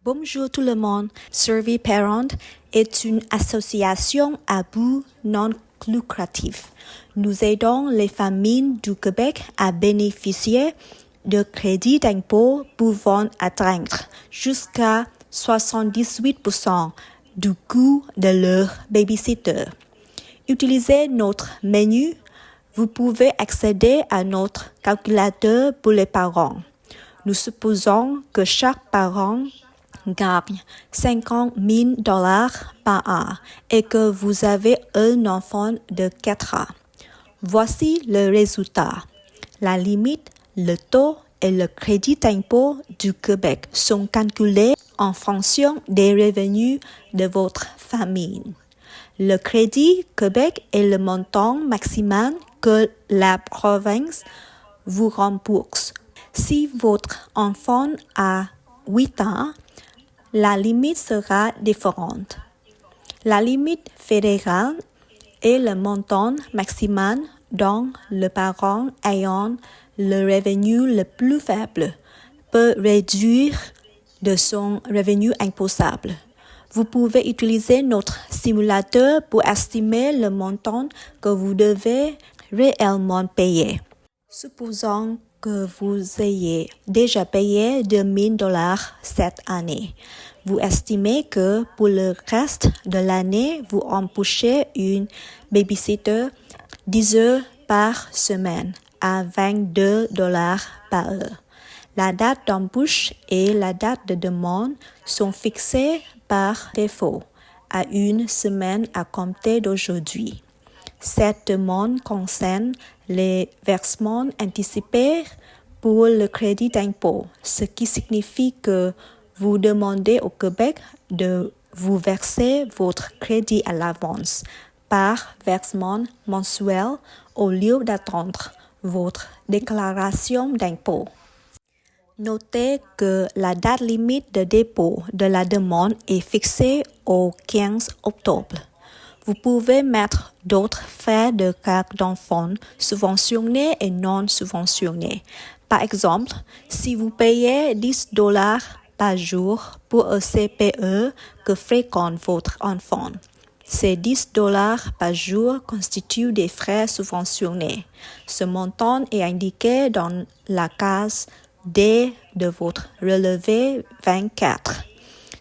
Bonjour tout le monde. Survey Parent est une association à but non lucratif. Nous aidons les familles du Québec à bénéficier de crédits d'impôt pouvant atteindre jusqu'à 78% du coût de leur babysitter. Utilisez notre menu. Vous pouvez accéder à notre calculateur pour les parents. Nous supposons que chaque parent gagne 50 000 $ par an et que vous avez un enfant de 4 ans. Voici le résultat. La limite, le taux et le crédit d'impôt du Québec sont calculés en fonction des revenus de votre famille. Le crédit Québec est le montant maximal que la province vous rembourse. Si votre enfant a 8 ans, la limite sera différente. La limite fédérale est le montant maximal dont le parent ayant le revenu le plus faible peut réduire de son revenu imposable. Vous pouvez utiliser notre simulateur pour estimer le montant que vous devez réellement payer. Supposons que vous ayez déjà payé 2 000 $ cette année. Vous estimez que pour le reste de l'année, vous embauchez une babysitter 10 heures par semaine à 22 $ par heure. La date d'embauche et la date de demande sont fixées par défaut à une semaine à compter d'aujourd'hui. Cette demande concerne les versements anticipés pour le crédit d'impôt, ce qui signifie que vous demandez au Québec de vous verser votre crédit à l'avance par versement mensuel au lieu d'attendre votre déclaration d'impôt. Notez que la date limite de dépôt de la demande est fixée au 15 octobre. Vous pouvez mettre d'autres frais de carte d'enfant subventionnés et non subventionnés. Par exemple, si vous payez 10 $ par jour pour un CPE que fréquente votre enfant, ces 10 $ par jour constituent des frais subventionnés. Ce montant est indiqué dans la case D de votre relevé 24.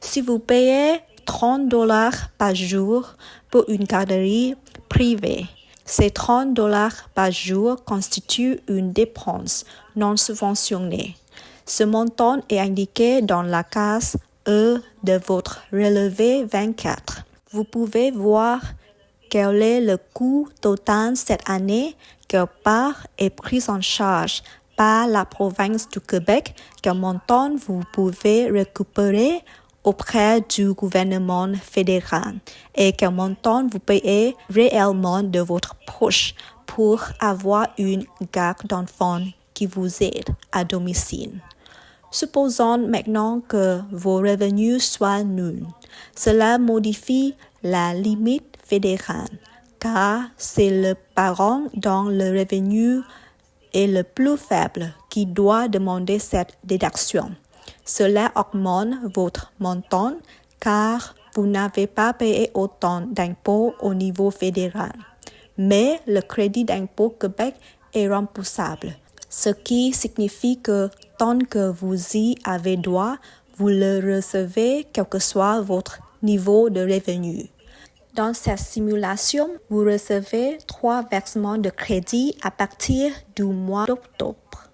Si vous payez 30 $ par jour pour une garderie privée, ces 30 $ par jour constituent une dépense non subventionnée. Ce montant est indiqué dans la case E de votre relevé 24. Vous pouvez voir quel est le coût total cette année, quelle part est prise en charge par la province du Québec, quel montant vous pouvez récupérer auprès du gouvernement fédéral et quel montant vous payez réellement de votre poche pour avoir une garde d'enfants qui vous aide à domicile. Supposons maintenant que vos revenus soient nuls. Cela modifie la limite fédérale, car c'est le parent dont le revenu est le plus faible qui doit demander cette déduction. Cela augmente votre montant car vous n'avez pas payé autant d'impôts au niveau fédéral. Mais le crédit d'impôt Québec est remboursable, ce qui signifie que tant que vous y avez droit, vous le recevez quel que soit votre niveau de revenu. Dans cette simulation, vous recevez 3 versements de crédit à partir du mois d'octobre.